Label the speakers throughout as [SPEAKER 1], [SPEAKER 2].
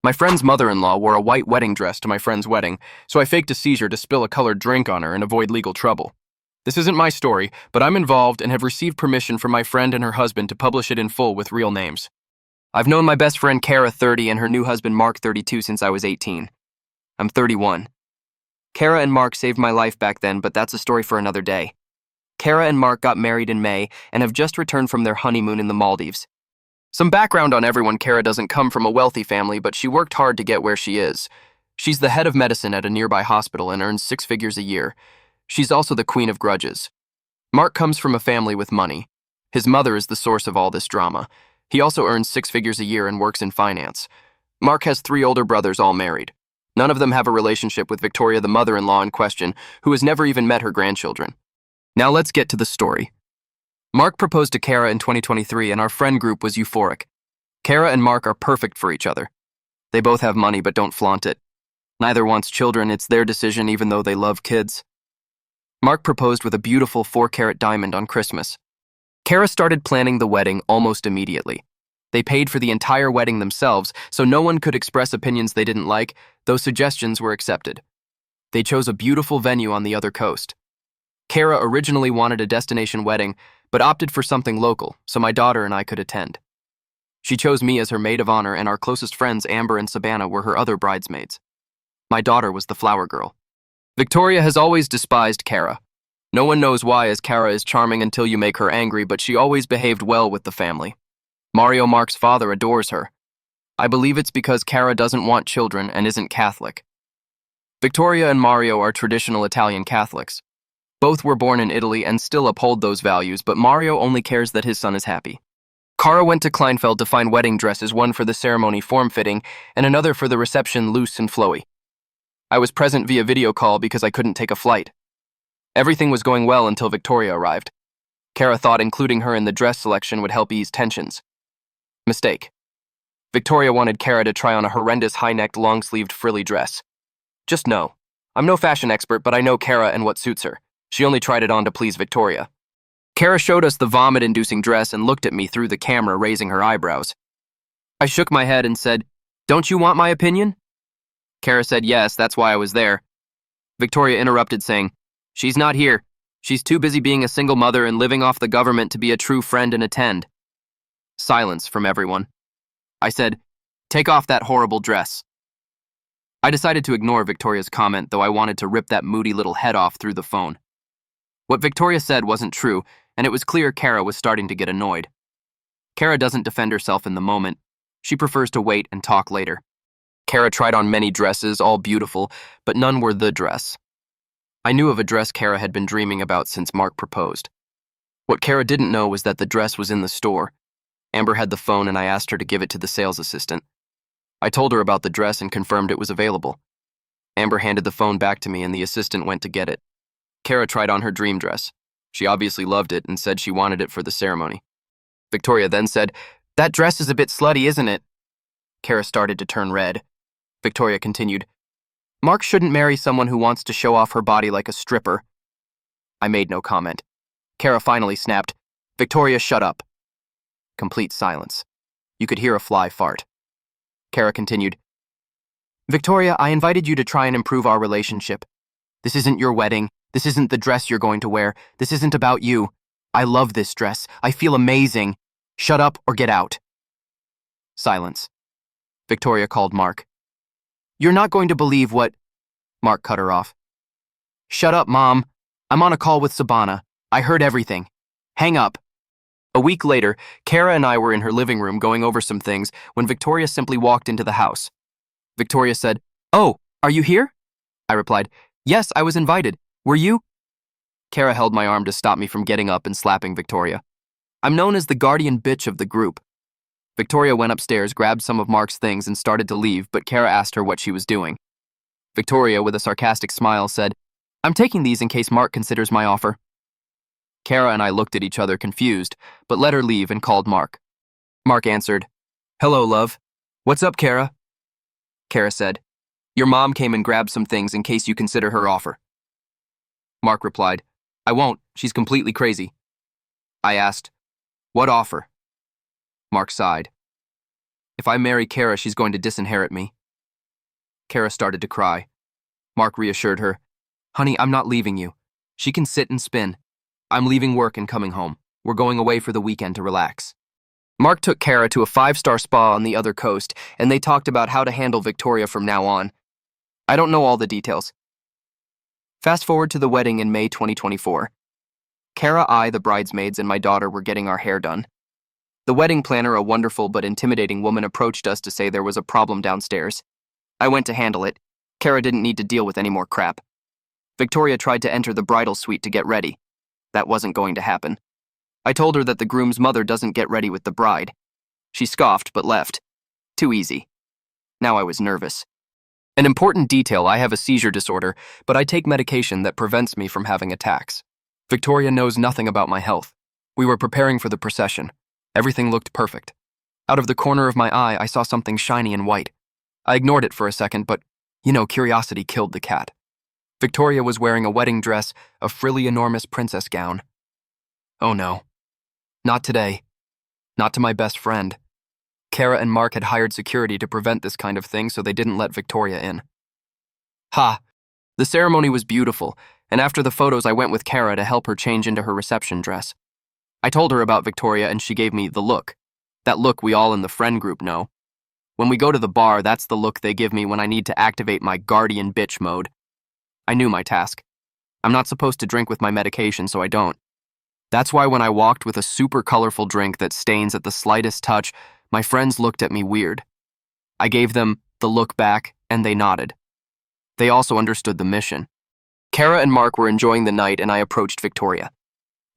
[SPEAKER 1] My friend's mother-in-law wore a white wedding dress to my friend's wedding, so I faked a seizure to spill a colored drink on her and avoid legal trouble. This isn't my story, but I'm involved and have received permission from my friend and her husband to publish it in full with real names. I've known my best friend Kara, 30, and her new husband Mark, 32, since I was 18. I'm 31. Kara and Mark saved my life back then, but that's a story for another day. Kara and Mark got married in May and have just returned from their honeymoon in the Maldives. Some background on everyone: Kara doesn't come from a wealthy family, but she worked hard to get where she is. She's the head of medicine at a nearby hospital and earns 6 figures a year. She's also the queen of grudges. Mark comes from a family with money. His mother is the source of all this drama. He also earns 6 figures a year and works in finance. Mark has 3 older brothers, all married. None of them have a relationship with Victoria, the mother-in-law in question, who has never even met her grandchildren. Now let's get to the story. Mark proposed to Kara in 2023, and our friend group was euphoric. Kara and Mark are perfect for each other. They both have money but don't flaunt it. Neither wants children. It's their decision, even though they love kids. Mark proposed with a beautiful 4-carat diamond on Christmas. Kara started planning the wedding almost immediately. They paid for the entire wedding themselves, so no one could express opinions they didn't like, though suggestions were accepted. They chose a beautiful venue on the other coast. Kara originally wanted a destination wedding, but opted for something local, so my daughter and I could attend. She chose me as her maid of honor, and our closest friends Amber and Savannah were her other bridesmaids. My daughter was the flower girl. Victoria has always despised Kara. No one knows why, as Kara is charming until you make her angry, but she always behaved well with the family. Mario, Mark's father, adores her. I believe it's because Kara doesn't want children and isn't Catholic. Victoria and Mario are traditional Italian Catholics. Both were born in Italy and still uphold those values, but Mario only cares that his son is happy. Kara went to Kleinfeld to find wedding dresses, one for the ceremony form-fitting and another for the reception loose and flowy. I was present via video call because I couldn't take a flight. Everything was going well until Victoria arrived. Kara thought including her in the dress selection would help ease tensions. Mistake. Victoria wanted Kara to try on a horrendous high-necked, long-sleeved, frilly dress. Just know, I'm no fashion expert, but I know Kara and what suits her. She only tried it on to please Victoria. Kara showed us the vomit-inducing dress and looked at me through the camera, raising her eyebrows. I shook my head and said, "Don't you want my opinion?" Kara said, "Yes, that's why I was there." Victoria interrupted, saying, "She's not here. She's too busy being a single mother and living off the government to be a true friend and attend." Silence from everyone. I said, "Take off that horrible dress." I decided to ignore Victoria's comment, though I wanted to rip that moody little head off through the phone. What Victoria said wasn't true, and it was clear Kara was starting to get annoyed. Kara doesn't defend herself in the moment. She prefers to wait and talk later. Kara tried on many dresses, all beautiful, but none were the dress. I knew of a dress Kara had been dreaming about since Mark proposed. What Kara didn't know was that the dress was in the store. Amber had the phone, and I asked her to give it to the sales assistant. I told her about the dress and confirmed it was available. Amber handed the phone back to me, and the assistant went to get it. Kara tried on her dream dress. She obviously loved it and said she wanted it for the ceremony. Victoria then said, "That dress is a bit slutty, isn't it?" Kara started to turn red. Victoria continued, "Mark shouldn't marry someone who wants to show off her body like a stripper." I made no comment. Kara finally snapped, "Victoria, shut up." Complete silence. You could hear a fly fart. Kara continued, "Victoria, I invited you to try and improve our relationship. This isn't your wedding. This isn't the dress you're going to wear. This isn't about you. I love this dress. I feel amazing. Shut up or get out." Silence. Victoria called Mark. "You're not going to believe what—" Mark cut her off. "Shut up, Mom. I'm on a call with Sabana. I heard everything. Hang up." A week later, Kara and I were in her living room going over some things when Victoria simply walked into the house. Victoria said, "Oh, are you here?" I replied, "Yes, I was invited. Were you?" Kara held my arm to stop me from getting up and slapping Victoria. I'm known as the guardian bitch of the group. Victoria went upstairs, grabbed some of Mark's things, and started to leave, but Kara asked her what she was doing. Victoria, with a sarcastic smile, said, "I'm taking these in case Mark considers my offer." Kara and I looked at each other confused, but let her leave and called Mark. Mark answered, "Hello, love. What's up, Kara?" Kara said, "Your mom came and grabbed some things in case you consider her offer." Mark replied, "I won't. She's completely crazy." I asked, "What offer?" Mark sighed. If I marry Kara, she's going to disinherit me. Kara started to cry. Mark reassured her. Honey, I'm not leaving you. She can sit and spin. I'm leaving work and coming home. We're going away for the weekend to relax. Mark took Kara to a 5-star spa on the other coast, and they talked about how to handle Victoria from now on. I don't know all the details. Fast forward to the wedding in May 2024. Kara, I, the bridesmaids, and my daughter were getting our hair done. The wedding planner, a wonderful but intimidating woman, approached us to say there was a problem downstairs. I went to handle it. Kara didn't need to deal with any more crap. Victoria tried to enter the bridal suite to get ready. That wasn't going to happen. I told her that the groom's mother doesn't get ready with the bride. She scoffed but left. Too easy. Now I was nervous. An important detail, I have a seizure disorder, but I take medication that prevents me from having attacks. Victoria knows nothing about my health. We were preparing for the procession. Everything looked perfect. Out of the corner of my eye, I saw something shiny and white. I ignored it for a second, but, curiosity killed the cat. Victoria was wearing a wedding dress, a frilly, enormous princess gown. Oh no. Not today. Not to my best friend. Kara and Mark had hired security to prevent this kind of thing, so they didn't let Victoria in. Ha! The ceremony was beautiful, and after the photos I went with Kara to help her change into her reception dress. I told her about Victoria and she gave me the look. That look we all in the friend group know. When we go to the bar, that's the look they give me when I need to activate my guardian bitch mode. I knew my task. I'm not supposed to drink with my medication, so I don't. That's why when I walked with a super colorful drink that stains at the slightest touch, my friends looked at me weird. I gave them the look back, and they nodded. They also understood the mission. Kara and Mark were enjoying the night, and I approached Victoria.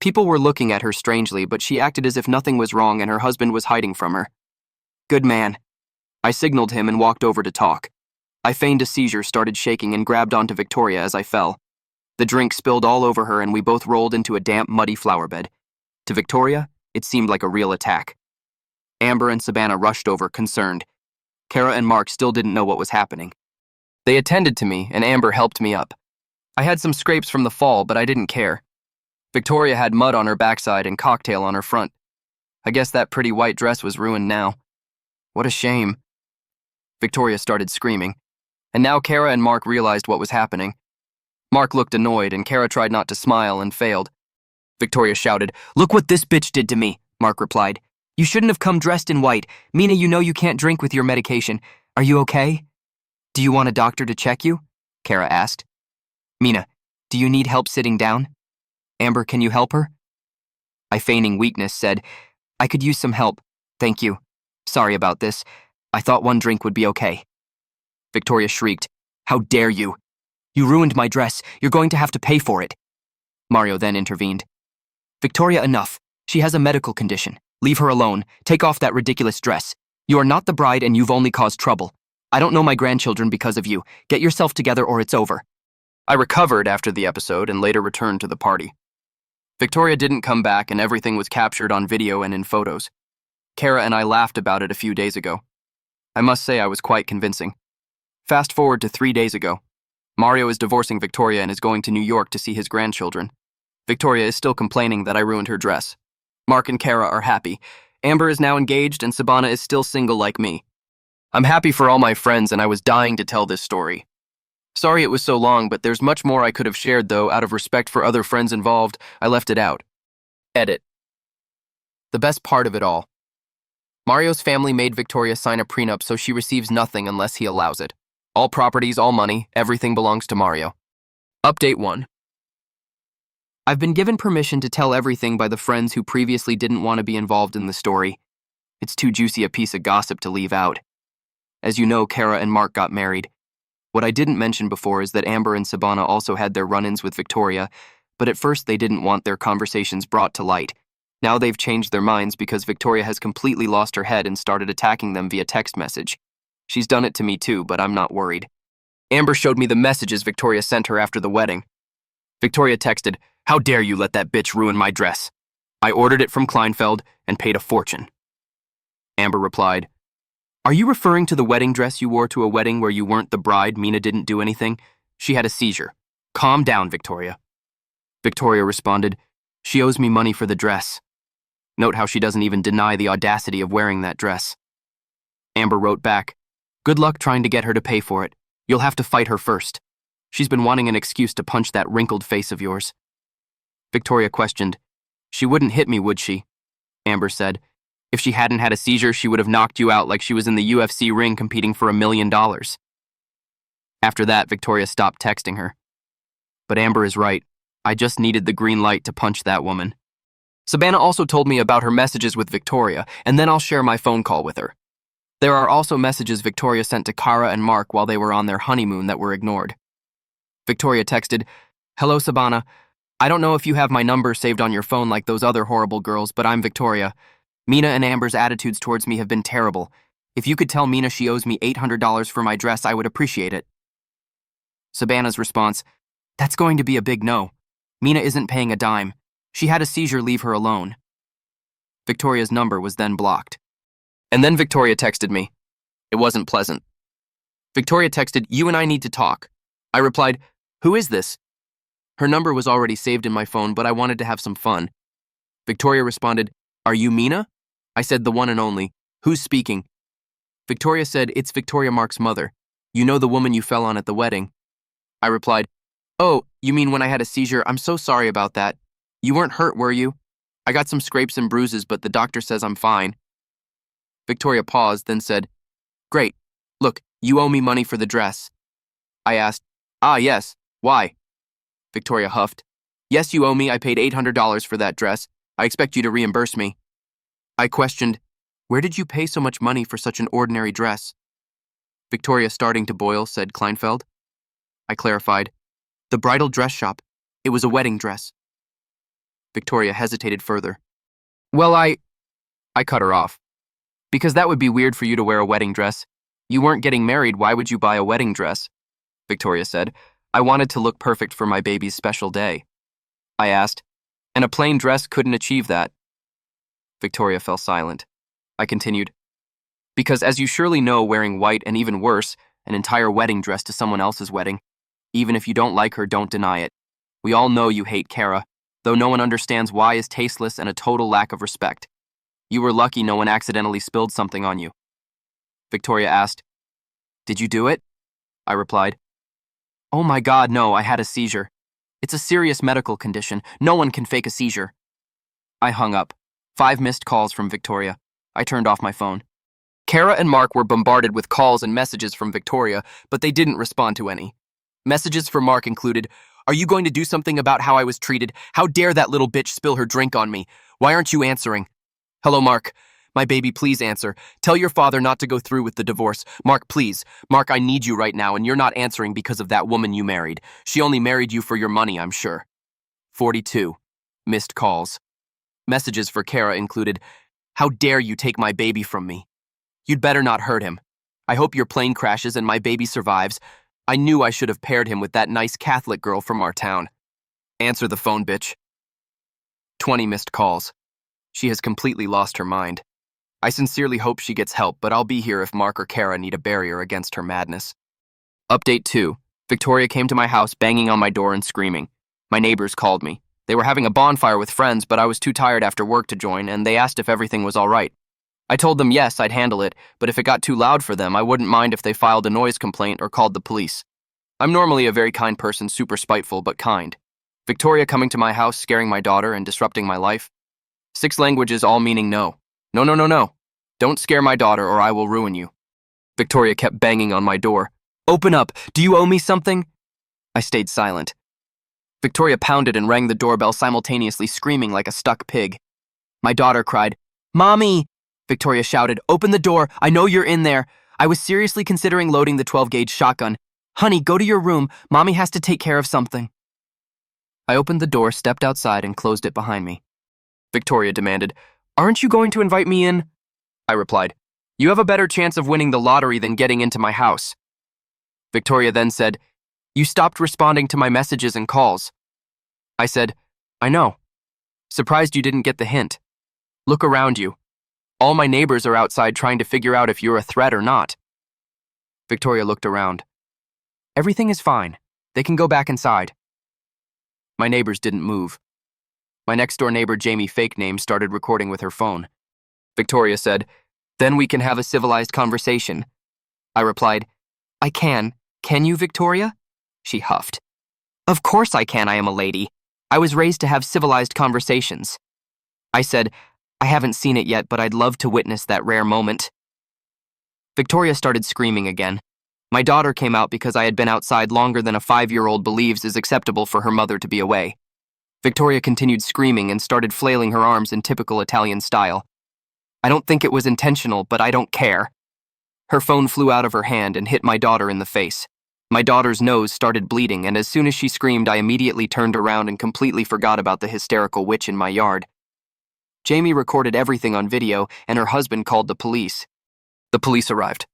[SPEAKER 1] People were looking at her strangely, but she acted as if nothing was wrong and her husband was hiding from her. Good man. I signaled him and walked over to talk. I feigned a seizure, started shaking, and grabbed onto Victoria as I fell. The drink spilled all over her, and we both rolled into a damp, muddy flower bed. To Victoria, it seemed like a real attack. Amber and Savannah rushed over, concerned. Kara and Mark still didn't know what was happening. They attended to me, and Amber helped me up. I had some scrapes from the fall, but I didn't care. Victoria had mud on her backside and cocktail on her front. I guess that pretty white dress was ruined now. What a shame. Victoria started screaming, and now Kara and Mark realized what was happening. Mark looked annoyed, and Kara tried not to smile and failed. Victoria shouted, "Look what this bitch did to me," Mark replied. "You shouldn't have come dressed in white. Mina, you know you can't drink with your medication. Are you okay?" "Do you want a doctor to check you?" Kara asked. "Mina, do you need help sitting down?" "Amber, can you help her?" I, feigning weakness, said, "I could use some help. Thank you. Sorry about this. I thought one drink would be okay." Victoria shrieked, "How dare you? You ruined my dress. You're going to have to pay for it." Mario then intervened. "Victoria, enough. She has a medical condition. Leave her alone. Take off that ridiculous dress. You are not the bride and you've only caused trouble. I don't know my grandchildren because of you. Get yourself together or it's over." I recovered after the episode and later returned to the party. Victoria didn't come back and everything was captured on video and in photos. Kara and I laughed about it a few days ago. I must say I was quite convincing. Fast forward to 3 days ago. Mario is divorcing Victoria and is going to New York to see his grandchildren. Victoria is still complaining that I ruined her dress. Mark and Kara are happy. Amber is now engaged and Sabana is still single like me. I'm happy for all my friends and I was dying to tell this story. Sorry it was so long, but there's much more I could have shared, though out of respect for other friends involved, I left it out. Edit. The best part of it all. Mario's family made Victoria sign a prenup so she receives nothing unless he allows it. All properties, all money, everything belongs to Mario. Update 1. I've been given permission to tell everything by the friends who previously didn't want to be involved in the story. It's too juicy a piece of gossip to leave out. As you know, Kara and Mark got married. What I didn't mention before is that Amber and Sabana also had their run-ins with Victoria, but at first they didn't want their conversations brought to light. Now they've changed their minds because Victoria has completely lost her head and started attacking them via text message. She's done it to me too, but I'm not worried. Amber showed me the messages Victoria sent her after the wedding. Victoria texted, "How dare you let that bitch ruin my dress? I ordered it from Kleinfeld and paid a fortune." Amber replied, "Are you referring to the wedding dress you wore to a wedding where you weren't the bride? Mina didn't do anything. She had a seizure. Calm down, Victoria." Victoria responded, "She owes me money for the dress." Note how she doesn't even deny the audacity of wearing that dress. Amber wrote back, "Good luck trying to get her to pay for it. You'll have to fight her first. She's been wanting an excuse to punch that wrinkled face of yours." Victoria questioned, "She wouldn't hit me, would she?" Amber said, "If she hadn't had a seizure, she would have knocked you out like she was in the UFC ring competing for $1 million. After that, Victoria stopped texting her. But Amber is right. I just needed the green light to punch that woman. Savannah also told me about her messages with Victoria, and then I'll share my phone call with her. There are also messages Victoria sent to Kara and Mark while they were on their honeymoon that were ignored. Victoria texted, "Hello, Savannah. I don't know if you have my number saved on your phone like those other horrible girls, but I'm Victoria. Mina and Amber's attitudes towards me have been terrible. If you could tell Mina she owes me $800 for my dress, I would appreciate it." Savannah's response, "That's going to be a big no. Mina isn't paying a dime. She had a seizure, leave her alone." Victoria's number was then blocked. And then Victoria texted me. It wasn't pleasant. Victoria texted, "You and I need to talk." I replied, "Who is this?" Her number was already saved in my phone, but I wanted to have some fun. Victoria responded, "Are you Mina?" I said, "The one and only. Who's speaking?" Victoria said, "It's Victoria Mark's mother. You know the woman you fell on at the wedding." I replied, "Oh, you mean when I had a seizure? I'm so sorry about that. You weren't hurt, were you? I got some scrapes and bruises, but the doctor says I'm fine." Victoria paused, then said, "Great. Look, you owe me money for the dress." I asked, "Ah, yes. Why?" Victoria huffed, "Yes, you owe me. I paid $800 for that dress. I expect you to reimburse me." I questioned, "Where did you pay so much money for such an ordinary dress?" Victoria, starting to boil, said, "Kleinfeld." I clarified, "The bridal dress shop. It was a wedding dress." Victoria hesitated further. "Well, I cut her off. "Because that would be weird for you to wear a wedding dress. You weren't getting married, why would you buy a wedding dress?" Victoria said, "I wanted to look perfect for my baby's special day." I asked, "And a plain dress couldn't achieve that?" Victoria fell silent. I continued, "Because as you surely know, wearing white and even worse, an entire wedding dress to someone else's wedding, even if you don't like her, don't deny it. We all know you hate Kara, though no one understands why is tasteless and a total lack of respect. You were lucky no one accidentally spilled something on you." Victoria asked, "Did you do it?" I replied, "Oh my God, no, I had a seizure. It's a serious medical condition. No one can fake a seizure." I hung up. 5 missed calls from Victoria. I turned off my phone. Kara and Mark were bombarded with calls and messages from Victoria, but they didn't respond to any. Messages for Mark included, "Are you going to do something about how I was treated? How dare that little bitch spill her drink on me? Why aren't you answering? Hello, Mark. My baby, please answer. Tell your father not to go through with the divorce. Mark, please. Mark, I need you right now, and you're not answering because of that woman you married. She only married you for your money, I'm sure." 42 missed calls. Messages for Kara included, "How dare you take my baby from me? You'd better not hurt him. I hope your plane crashes and my baby survives. I knew I should have paired him with that nice Catholic girl from our town. Answer the phone, bitch." 20 missed calls. She has completely lost her mind. I sincerely hope she gets help, but I'll be here if Mark or Kara need a barrier against her madness. Update 2. Victoria came to my house banging on my door and screaming. My neighbors called me. They were having a bonfire with friends, but I was too tired after work to join, and they asked if everything was all right. I told them yes, I'd handle it, but if it got too loud for them, I wouldn't mind if they filed a noise complaint or called the police. I'm normally a very kind person, super spiteful, but kind. Victoria coming to my house, scaring my daughter, and disrupting my life. 6 languages all meaning no. No, no, no, no. Don't scare my daughter or I will ruin you. Victoria kept banging on my door. "Open up. Do you owe me something?" I stayed silent. Victoria pounded and rang the doorbell simultaneously, screaming like a stuck pig. My daughter cried, "Mommy!" Victoria shouted, "Open the door. I know you're in there. I was seriously considering loading the 12-gauge shotgun. Honey, go to your room. Mommy has to take care of something." I opened the door, stepped outside, and closed it behind me. Victoria demanded, "Aren't you going to invite me in?" I replied, "You have a better chance of winning the lottery than getting into my house." Victoria then said, "You stopped responding to my messages and calls." I said, "I know. Surprised you didn't get the hint. Look around you. All my neighbors are outside trying to figure out if you're a threat or not." Victoria looked around. "Everything is fine. They can go back inside." My neighbors didn't move. My next-door neighbor, Jamie, fake name, started recording with her phone. Victoria said, Then we can have a civilized conversation. I replied, I can. Can you, Victoria? She huffed. Of course I can, I am a lady. I was raised to have civilized conversations. I said, I haven't seen it yet, but I'd love to witness that rare moment. Victoria started screaming again. My daughter came out because I had been outside longer than a 5-year-old believes is acceptable for her mother to be away. Victoria continued screaming and started flailing her arms in typical Italian style. I don't think it was intentional, but I don't care. Her phone flew out of her hand and hit my daughter in the face. My daughter's nose started bleeding, and as soon as she screamed, I immediately turned around and completely forgot about the hysterical witch in my yard. Jamie recorded everything on video, and her husband called the police. The police arrived.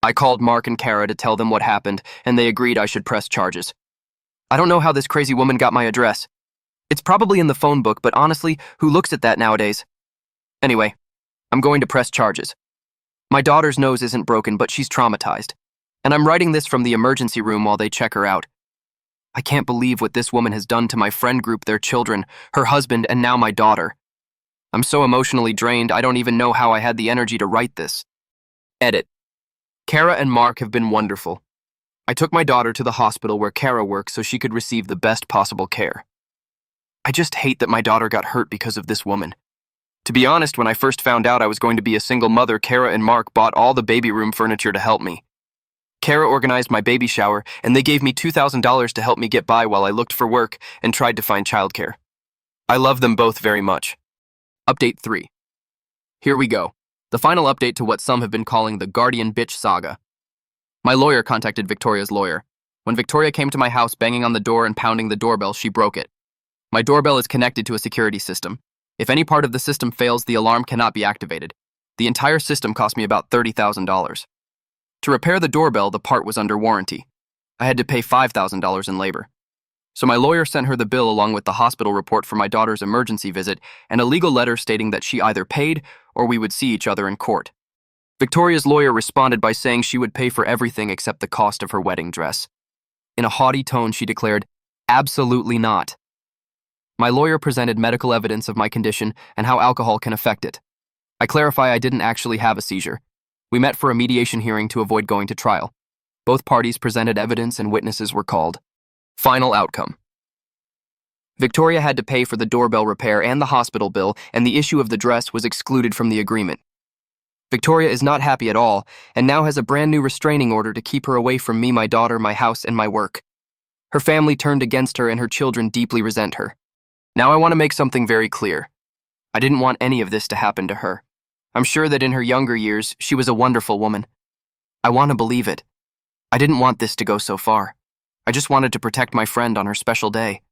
[SPEAKER 1] I called Mark and Kara to tell them what happened, and they agreed I should press charges. I don't know how this crazy woman got my address. It's probably in the phone book, but honestly, who looks at that nowadays? Anyway, I'm going to press charges. My daughter's nose isn't broken, but she's traumatized. And I'm writing this from the emergency room while they check her out. I can't believe what this woman has done to my friend group, their children, her husband, and now my daughter. I'm so emotionally drained, I don't even know how I had the energy to write this. Edit. Kara and Mark have been wonderful. I took my daughter to the hospital where Kara works so she could receive the best possible care. I just hate that my daughter got hurt because of this woman. To be honest, when I first found out I was going to be a single mother, Kara and Mark bought all the baby room furniture to help me. Kara organized my baby shower, and they gave me $2,000 to help me get by while I looked for work and tried to find childcare. I love them both very much. Update 3. Here we go. The final update to what some have been calling the Guardian Bitch Saga. My lawyer contacted Victoria's lawyer. When Victoria came to my house banging on the door and pounding the doorbell, she broke it. My doorbell is connected to a security system. If any part of the system fails, the alarm cannot be activated. The entire system cost me about $30,000. To repair the doorbell, the part was under warranty. I had to pay $5,000 in labor. So my lawyer sent her the bill along with the hospital report for my daughter's emergency visit and a legal letter stating that she either paid or we would see each other in court. Victoria's lawyer responded by saying she would pay for everything except the cost of her wedding dress. In a haughty tone, she declared, "Absolutely not." My lawyer presented medical evidence of my condition and how alcohol can affect it. I clarify I didn't actually have a seizure. We met for a mediation hearing to avoid going to trial. Both parties presented evidence and witnesses were called. Final outcome. Victoria had to pay for the doorbell repair and the hospital bill, and the issue of the dress was excluded from the agreement. Victoria is not happy at all, and now has a brand new restraining order to keep her away from me, my daughter, my house, and my work. Her family turned against her, and her children deeply resent her. Now I want to make something very clear. I didn't want any of this to happen to her. I'm sure that in her younger years, she was a wonderful woman. I want to believe it. I didn't want this to go so far. I just wanted to protect my friend on her special day.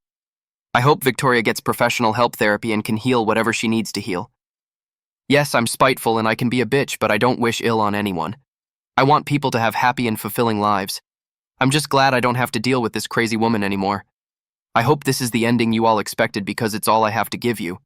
[SPEAKER 1] I hope Victoria gets professional help therapy and can heal whatever she needs to heal. Yes, I'm spiteful and I can be a bitch, but I don't wish ill on anyone. I want people to have happy and fulfilling lives. I'm just glad I don't have to deal with this crazy woman anymore. I hope this is the ending you all expected because it's all I have to give you.